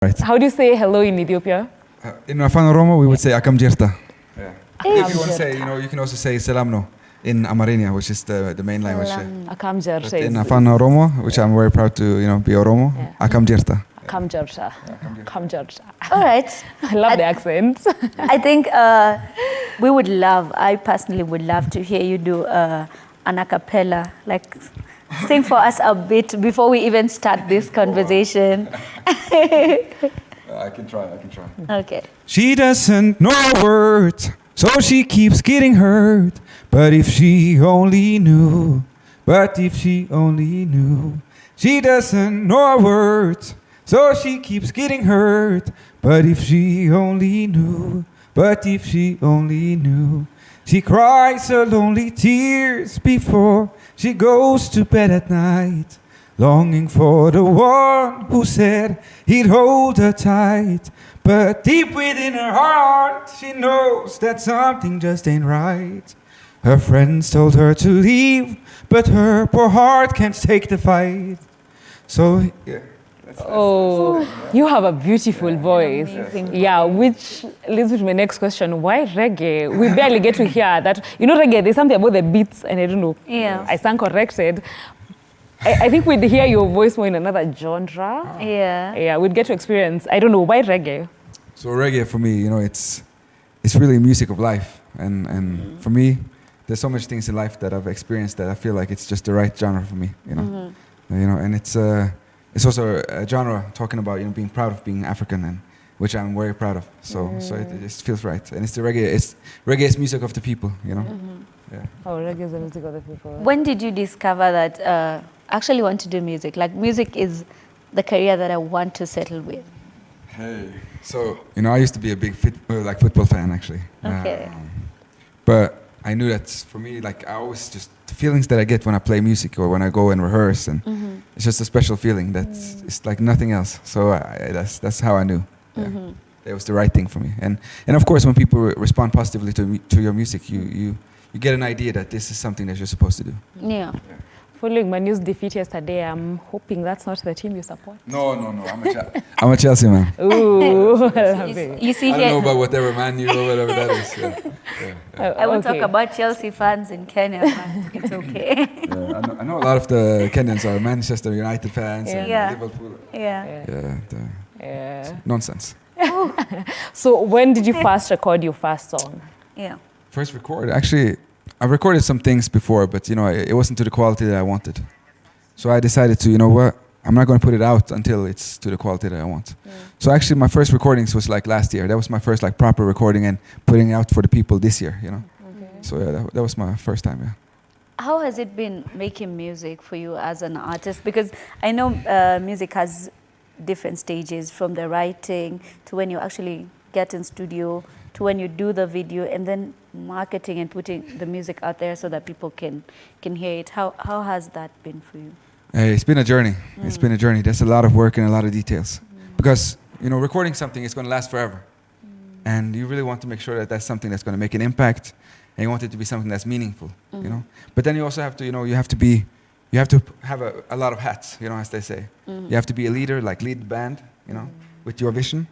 Right. How do you say hello in Ethiopia? In Afan Oromo, we would say Akam Jirta. Yeah. Hey. If you want to say, you can also say Selamno in Amarinia, which is the main language. Akam But in Afan Oromo, which I'm very proud to, be Oromo, Akam Jirta. Akam Jirta. Akam Jirta. All right. I love the accent. I think I personally would love to hear you do an a cappella, like sing for us a bit before we even start this conversation. I can try. Okay. She doesn't know words, so she keeps getting hurt. But if she only knew, she doesn't know words, so she keeps getting hurt. But if she only knew, she cries her lonely tears before she goes to bed at night, longing for the one who said he'd hold her tight. But deep within her heart, she knows that something just ain't right. Her friends told her to leave, but her poor heart can't take the fight. So, yeah. You have a beautiful voice. Yeah, which leads me to my next question. Why reggae? We barely get to hear that. Reggae, there's something about the beats, and I don't know. Yeah. I stand corrected. I think we'd hear your voice more in another genre. Yeah. Yeah, we'd get to experience. I don't know, why reggae? So reggae for me, it's really music of life. And for me, there's so much things in life that I've experienced that I feel like it's just the right genre for me, And it's also a genre talking about being proud of being African, and which I'm very proud of. So it just feels right, and it's the reggae. Reggae is music of the people, Yeah. Oh, reggae is the music of the people. When did you discover that actually want to do music? Like music is the career that I want to settle with. Hey, so I used to be a big football fan actually. Okay. But I knew that for me, I always just the feelings that I get when I play music or when I go and rehearse, and it's just a special feeling that's it's like nothing else. So that's how I knew. Yeah. It was the right thing for me. And of course, when people respond positively to your music, you get an idea that this is something that you're supposed to do. Yeah. Following Manu's defeat yesterday, I'm hoping that's not the team you support. No. I'm a Chelsea man. Ooh, I love it. You see I don't know about whatever Man U or whatever that is. I won't talk about Chelsea fans in Kenya, but it's okay. I know a lot of the Kenyans are Manchester United fans and Yeah. Liverpool. Yeah. It's nonsense. So when did you first record your first song? Yeah. First record, actually, I recorded some things before, but it wasn't to the quality that I wanted. So I decided to, I'm not going to put it out until it's to the quality that I want. So actually, my first recordings was last year. That was my first proper recording and putting it out for the people this year. Okay. So that was my first time. Yeah. How has it been making music for you as an artist? Because I know music has different stages, from the writing to when you actually get in studio to when you do the video, and then marketing and putting the music out there so that people can hear it. How has that been for you? It's been a journey. It's been a journey. There's a lot of work and a lot of details. Because, recording something is going to last forever. And you really want to make sure that that's something that's going to make an impact, and you want it to be something that's meaningful, But then you also have to, you have to have a lot of hats, as they say. You have to be a leader, lead the band, with your vision.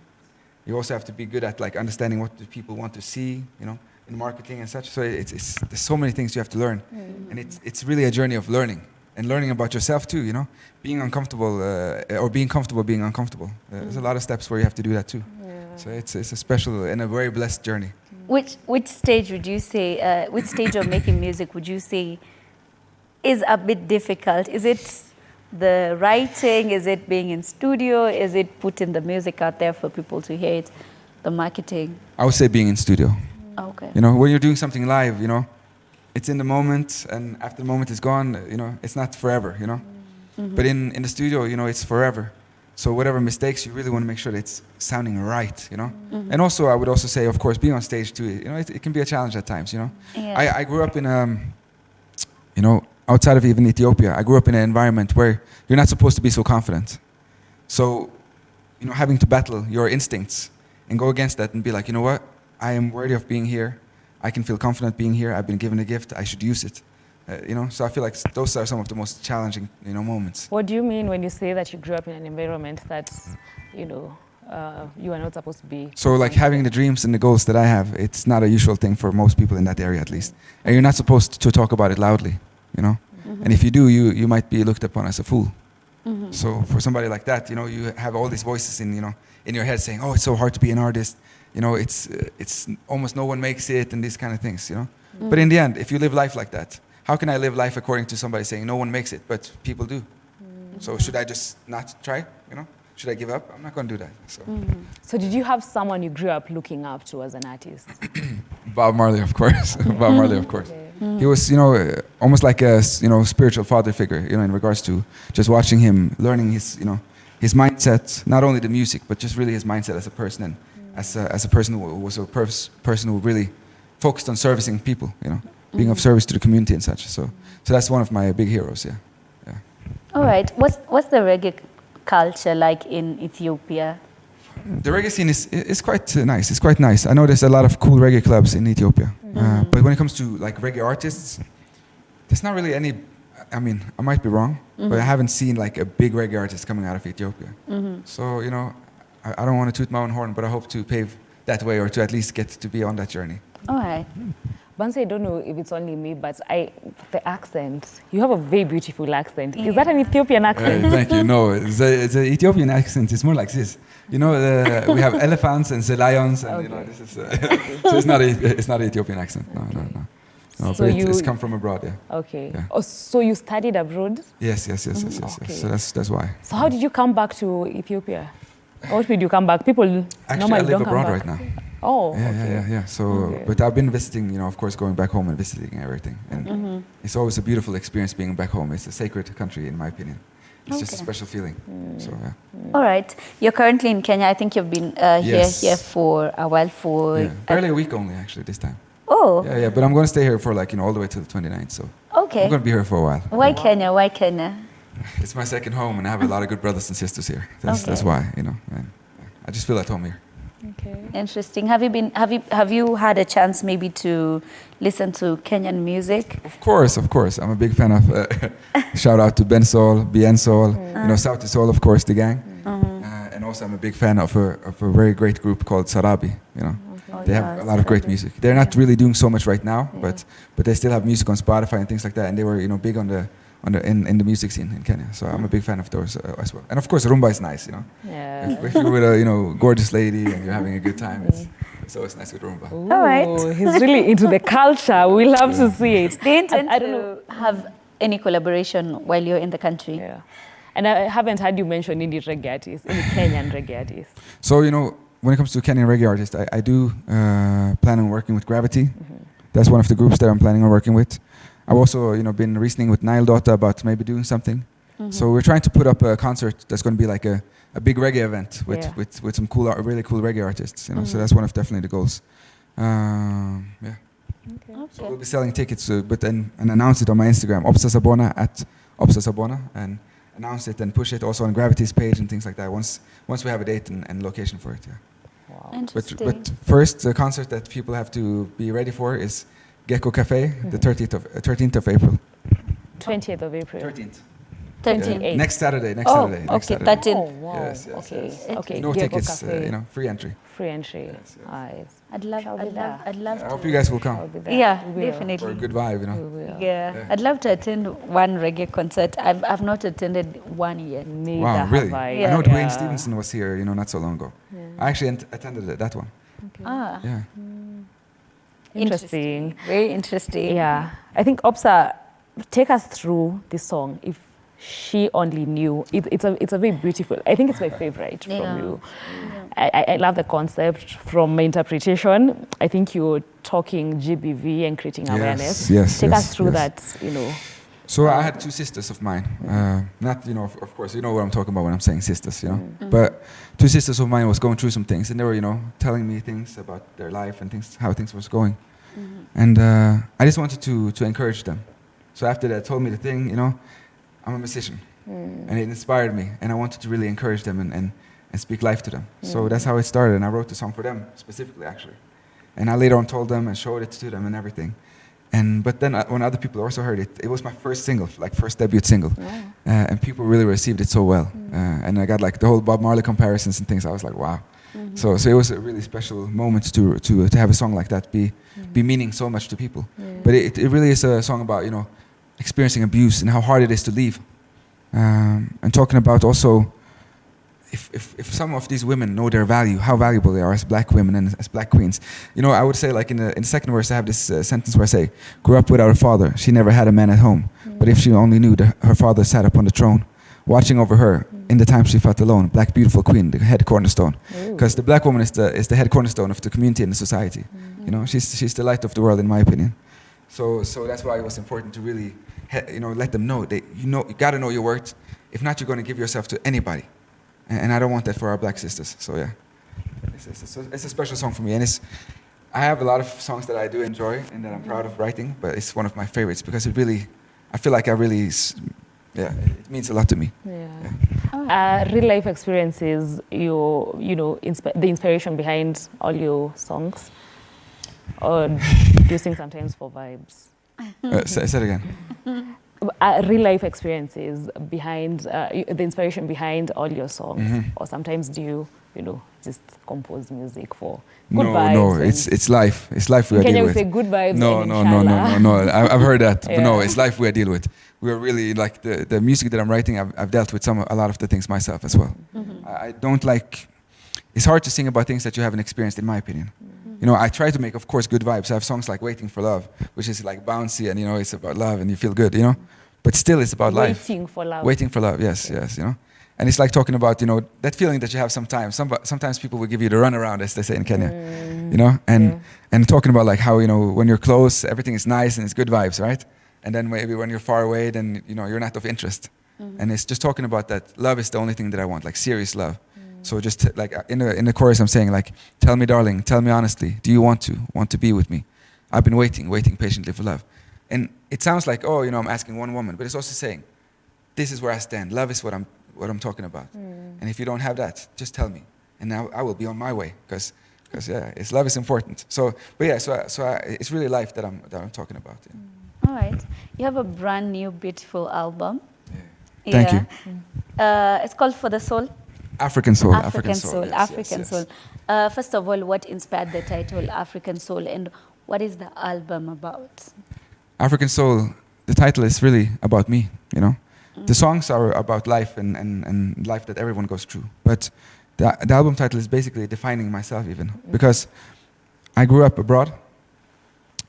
You also have to be good at understanding what the people want to see, in marketing and such. So there's so many things you have to learn, and it's really a journey of learning and learning about yourself too. Being uncomfortable or being comfortable being uncomfortable. There's a lot of steps where you have to do that too. Yeah. So it's a special and a very blessed journey. Which stage would you say? Which stage of making music would you say is a bit difficult? Is it the writing? Is it being in studio? Is it putting the music out there for people to hear it? The marketing? I would say being in studio. Okay. When you're doing something live, it's in the moment, and after the moment is gone, it's not forever, But in the studio, it's forever. So whatever mistakes, you really want to make sure that it's sounding right, And also, I would also say, of course, being on stage too, it can be a challenge at times, Yeah. I grew up in, outside of even Ethiopia, I grew up in an environment where you're not supposed to be so confident. So, having to battle your instincts and go against that and be like, you know what? I am worthy of being here. I can feel confident being here. I've been given a gift. I should use it. So I feel like those are some of the most challenging, moments. What do you mean when you say that you grew up in an environment that's, you are not supposed to be. So like having the dreams and the goals that I have, it's not a usual thing for most people in that area at least. And you're not supposed to talk about it loudly, you know? And if you do, you might be looked upon as a fool. So for somebody like that, you know, you have all these voices in your head saying, oh, it's so hard to be an artist. You know, it's almost no one makes it and these kind of things, you know? But in the end, if you live life like that, how can I live life according to somebody saying no one makes it, but people do? So should I just not try, you know? Should I give up? I'm not going to do that. So did you have someone you grew up looking up to as an artist? Bob Marley, of course. Bob Marley, of course. He was, you know, almost like a, you know, spiritual father figure, you know, in regards to just watching him, learning his, you know, his mindset, not only the music, but just really his mindset as a person and as a person who was a person who really focused on servicing people, you know, being of service to the community and such. So that's one of my big heroes, yeah. All right. What's the reggae culture like in Ethiopia? The reggae scene is quite nice. It's quite nice. I know there's a lot of cool reggae clubs in Ethiopia. But when it comes to like reggae artists, there's not really any. I mean, I might be wrong, but I haven't seen like a big reggae artist coming out of Ethiopia. So you know, I don't want to toot my own horn, but I hope to pave that way or to at least get to be on that journey. All right. Bansi, I don't know if it's only me, but the accent, you have a very beautiful accent. Is that an Ethiopian accent? Thank you. No, the Ethiopian accent is more like this. You know, we have elephants and the lions, and you know, this is. So it's not an Ethiopian accent. No. No, So but it's come from abroad, yeah. Okay. Yeah. Oh, so you studied abroad? Yes. Okay. So that's why. So how did you come back to Ethiopia? What made you come back? People Actually, normally I live don't come abroad back. right now. Oh, okay. Yeah. So, Okay. but I've been visiting, you know, of course, going back home and visiting everything, and it's always a beautiful experience being back home. It's a sacred country, in my opinion. It's just a Okay. special feeling. So yeah. All right. You're currently in Kenya. I think you've been Yes. here for a while. Yeah. Barely a week only, actually, this time. Oh. Yeah. But I'm going to stay here for like, you know, all the way till the 29th. So Okay. I'm going to be here for a while. Why Kenya? Why Kenya? It's my second home, and I have a lot of good brothers and sisters here. That's why, you know. And I just feel at home here. Okay. Interesting. Have you had a chance maybe to listen to Kenyan music? Of course. I'm a big fan of. Shout out to Ben Sol, Bien Sol, you know, South to Soul, of course, the gang. And also, I'm a big fan of a very great group called Sarabi. You know, they have a lot of great music. They're not really doing so much right now, but they still have music on Spotify and things like that. And they were, you know, big in the music scene in Kenya. So I'm a big fan of those as well. And of course, rumba is nice. You know, Yeah. if you're with a, you know, gorgeous lady and you're having a good time, it's always nice with rumba. All right. Ooh, he's really into the culture. We love to see it. Do you intend I don't to have any collaboration while you're in the country? Yeah. And I haven't heard you mention any reggae artists, any Kenyan reggae artists. So, you know, when it comes to Kenyan reggae artists, I do plan on working with Gravity. That's one of the groups that I'm planning on working with. I've also, you know, been reasoning with Nile Dota about maybe doing something. So we're trying to put up a concert that's going to be like a big reggae event with some cool, really cool reggae artists. You know, so that's one of definitely the goals. Yeah. So we'll be selling tickets, but then and announce it on my Instagram, Obsa Sabona at Obsa Sabona, and announce it and push it also on Gravity's page and things like that. Once we have a date and location for it. Yeah. Wow. Interesting. But first, the concert that people have to be ready for is Gecko Cafe, the 13th of April. 20th of April. 13th. 13. Yeah. Next Saturday. Okay, Saturday. 13. Oh, wow. Yes. Okay. No Gecko tickets, Cafe. you know, free entry. Free entry. Yes. Nice. I'd love I hope you guys will I'll come be there. Yeah, We will. for a definitely. good vibe, you know. We will. Yeah, I'd love to attend one reggae concert. I've not attended one yet. Neither Wow, have really? I. I know Yeah. Dwayne Stevenson was here, you know, not so long ago. I actually attended that one. Ah, Yeah. Interesting. Very interesting. Yeah. I think Obsa, take us through this song. If she only knew, it's a very beautiful. I think it's my favorite Yeah. from you. I love the concept. From my interpretation, I think you're talking GBV and creating awareness. Yes, Take yes, us through yes. that. You know. So I had two sisters of mine. Not, you know, of course, you know what I'm talking about when I'm saying sisters, you know. But two sisters of mine was going through some things, and they were, you know, telling me things about their life and things, how things was going. And I just wanted to encourage them. So after that, told me the thing, you know, I'm a musician, and it inspired me, and I wanted to really encourage them and speak life to them. So that's how it started, and I wrote the song for them specifically, actually. And I later on told them and showed it to them and everything. But then when other people also heard it, it was my first single, like first debut single. Wow. And people really received it so well. And I got like the whole Bob Marley comparisons and things. I was like, wow. So it was a really special moment to have a song like that be meaning so much to people. But it really is a song about, you know, experiencing abuse and how hard it is to leave. And talking about also if some of these women know their value, how valuable they are as black women and as black queens. You know, I would say like in the second verse I have this sentence where I say, grew up without a father, she never had a man at home. But if she only knew that her father sat upon the throne, watching over her in the time she felt alone, black beautiful queen, the head cornerstone. Because the black woman is the head cornerstone of the community and the society. You know, she's the light of the world in my opinion. So that's why it was important to really, you know, let them know that you gotta know your worth. If not, you're going to give yourself to anybody. And I don't want that for our black sisters. So yeah, it's a special song for me. And I have a lot of songs that I do enjoy and that I'm proud of writing, but it's one of my favorites because I feel like it means a lot to me. Real life experiences, the inspiration behind all your songs, or do you sing sometimes for vibes? Say it again. Real life experiences behind the inspiration behind all your songs, or sometimes do you just compose music for good vibes? No, it's life. It's life we are dealing with. Can you say good vibes? No. I've heard that, but no, it's life we are dealing with. We are really like the music that I'm writing. I've dealt with a lot of the things myself as well. I don't like. It's hard to sing about things that you haven't experienced, in my opinion. You know, I try to make, of course, good vibes. I have songs like Waiting for Love, which is like bouncy and, you know, it's about love and you feel good, you know? But still it's about life. Waiting for love. Waiting for love, yes, you know? And it's like talking about, you know, that feeling that you have sometimes. Sometimes people will give you the runaround, as they say in Kenya, you know? And talking about like how, you know, when you're close, everything is nice and it's good vibes, right? And then maybe when you're far away, then, you know, you're not of interest. And it's just talking about that love is the only thing that I want, like serious love. So just like in the chorus, I'm saying like, tell me, darling, tell me honestly, do you want to be with me? I've been waiting patiently for love. And it sounds like, oh, you know, I'm asking one woman, but it's also saying, this is where I stand. Love is what I'm talking about. And if you don't have that, just tell me, and now I will be on my way, because yeah, love is important. So it's really life that I'm talking about. Yeah. All right, you have a brand new beautiful album. Yeah. Thank you. It's called For the Soul. African Soul. Soul. First of all, what inspired the title African Soul, and what is the album about? African Soul, the title is really about me, you know. The songs are about life and life that everyone goes through. But the album title is basically defining myself even. Because I grew up abroad,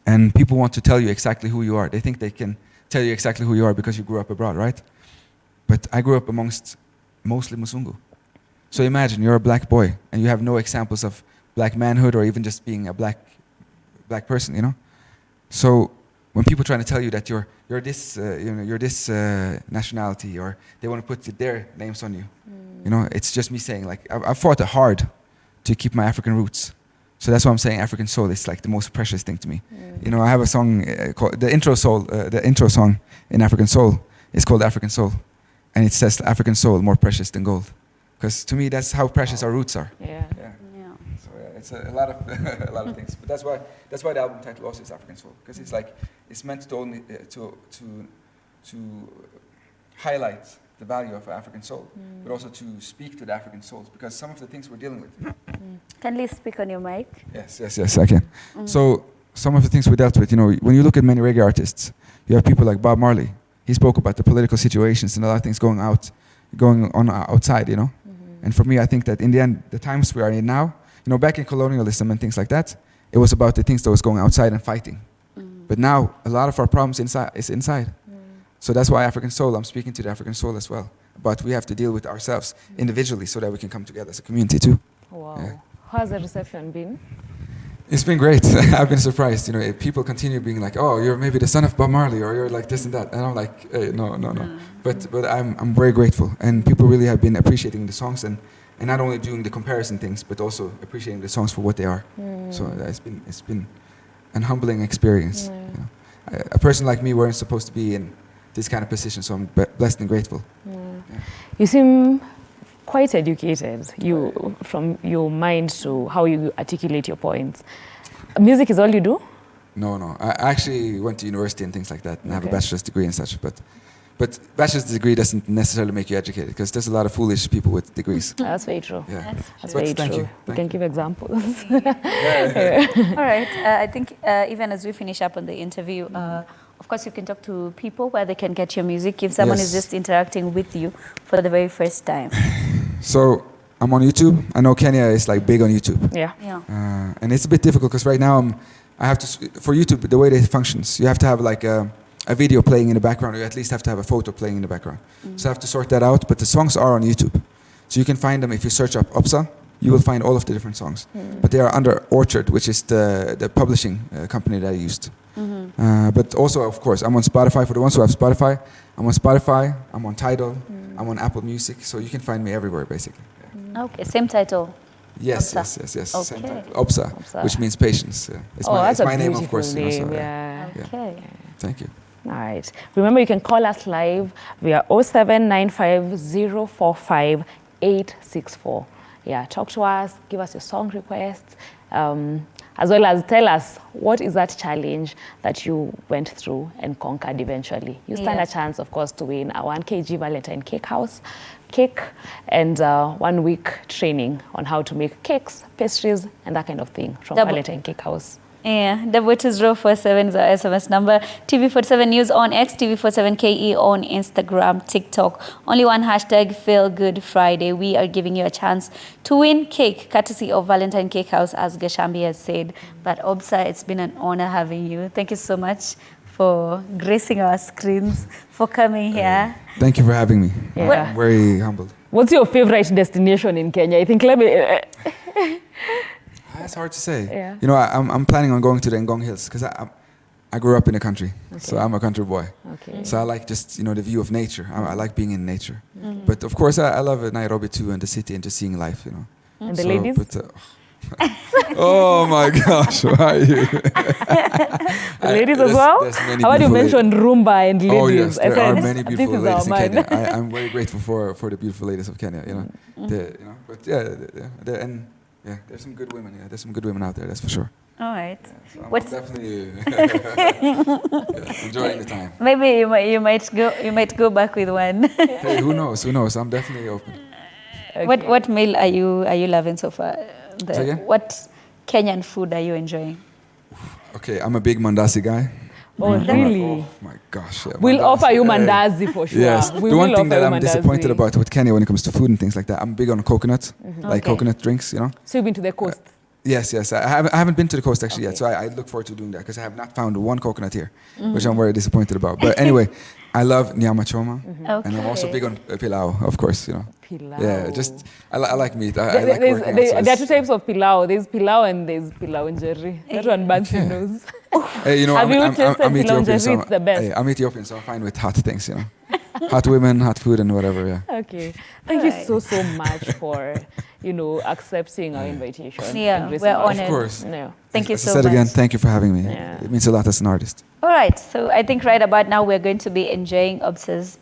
and people want to tell you exactly who you are. They think they can tell you exactly who you are because you grew up abroad, right? But I grew up amongst mostly Musungu. So imagine you're a black boy and you have no examples of black manhood or even just being a black person, you know. So when people try to tell you that you're this nationality, or they want to put their names on you, you know, it's just me saying like I've fought hard to keep my African roots. So that's why I'm saying African Soul is like the most precious thing to me. You know, I have a song called the intro song in African Soul is called African Soul, and it says African Soul more precious than gold. Because to me, that's how precious our roots are. Yeah. So it's a lot of things. But that's why the album title also is African Soul, because it's like it's meant to only to highlight the value of African soul, but also to speak to the African souls, because some of the things we're dealing with. Can you speak on your mic? Yes, I can. So some of the things we dealt with, you know, when you look at many reggae artists, you have people like Bob Marley. He spoke about the political situations and a lot of things going on outside, you know. And for me, I think that in the end, the times we are in now, you know, back in colonialism and things like that, it was about the things that was going outside and fighting. But now, a lot of our problems is inside. So that's why African Soul, I'm speaking to the African Soul as well. But we have to deal with ourselves individually so that we can come together as a community too. Wow. Yeah. How's the reception been? It's been great. I've been surprised. You know, people continue being like, "Oh, you're maybe the son of Bob Marley, or you're like this and that," and I'm like, "No." But I'm very grateful, and people really have been appreciating the songs and not only doing the comparison things, but also appreciating the songs for what they are. So it's been an humbling experience. You know? A person like me weren't supposed to be in this kind of position, so I'm blessed and grateful. Yeah. You seem quite educated, from your mind to how you articulate your points. Music is all you do? No, no. I actually went to university and things like that, and have a Okay. bachelor's degree and such. But bachelor's degree doesn't necessarily make you educated, because there's a lot of foolish people with degrees. That's very true. Yeah. That's But very thank true. you. We Thank can you. give examples. All right. I think even as we finish up on the interview, of course, you can talk to people where they can get your music if someone is Yes. just interacting with you for the very first time. So I'm on YouTube. I know Kenya is like big on YouTube. Yeah. Yeah. And it's a bit difficult because right now I have to, for YouTube, the way that it functions, you have to have like a video playing in the background, or you at least have to have a photo playing in the background. So I have to sort that out, but the songs are on YouTube. So you can find them if you search up Obsa, you will find all of the different songs. But they are under Orchard, which is the publishing company that I used. But also, of course, I'm on Spotify. For the ones who have Spotify, I'm on Spotify, I'm on Tidal, I'm on Apple Music, so you can find me everywhere, basically. Yeah. Okay, same title. Yes, Obsa. yes. Okay. Same title. Obsa, Obsa. which means patience. Yeah. It's Oh, that's my a name, beautiful of course. name. You know, so, Yeah. Okay. Thank you. All right. Remember, you can call us live via 0795045864. Yeah, talk to us, give us your song requests, as well as tell us what is that challenge that you went through and conquered eventually. You stand Yeah. a chance, of course, to win a 1 kg Valentine cake and 1 week training on how to make cakes, pastries, and that kind of thing from Valentine Cake House. Yeah, 22047 is our SMS number. TV47 News on X, TV47KE on Instagram, TikTok. Only one hashtag, Feel Good Friday. We are giving you a chance to win cake, courtesy of Valentine Cake House, as Gashambi has said. But Obsa, it's been an honor having you. Thank you so much for gracing our screens, for coming here. Thank you for having me. Yeah. I'm very humbled. What's your favorite destination in Kenya? I think, let me... That's hard to say. Yeah. You know, I'm planning on going to the Ngong Hills because I grew up in the country, so I'm a country boy. Okay. So I like just, you know, the view of nature. I like being in nature. But of course, I love Nairobi too, and the city, and just seeing life, you know. And the ladies? But, oh my gosh, why are you? The ladies as well? There's many How about you beautiful mentioned Rumba and ladies? Oh yes, I there said, are many beautiful this is ladies in our Kenya. man. I'm very grateful for the beautiful ladies of Kenya. You know, you know. But yeah, there's some good women. Yeah, there's some good women out there. That's for sure. All right. So I'm What's- definitely enjoying the time. Maybe you might go back with one. Hey, who knows? Who knows? I'm definitely open. Okay. What meal are you loving so far? Say again? What Kenyan food are you enjoying? Okay, I'm a big mandasi guy. Oh, really? Oh my gosh. Yeah, We'll mandasi. offer you Hey. mandazi for sure. Yes. We The one will thing offer that you I'm disappointed mandazi. about with Kenya when it comes to food and things like that, I'm big on coconut, like Okay. coconut drinks, you know. So you've been to the coast? Yes. I haven't been to the coast actually yet, so I look forward to doing that because I have not found one coconut here, which I'm very disappointed about. But anyway, I love nyama choma, and I'm also Okay. big on pilau, of course, you know. Pilau. Yeah, just I like meat. I like There's- working there are outside. two types of pilau. There's pilau and there's pilau njeri. That one Bansi knows. Hey, you know, Have you tasted I'm pilau Ethiopian, njeri? so It's the best. hey, I'm Ethiopian, so I'm fine with hot things, you know. Hot women, hot food, and whatever. Yeah. Okay. Thank you so much for, accepting our invitation. Yeah, and gracing we're us. honored. Of course. No. Thank you As so I said much. again, thank you for having me. Yeah. It means a lot as an artist. All right, so I think right about now we're going to be enjoying Obsa's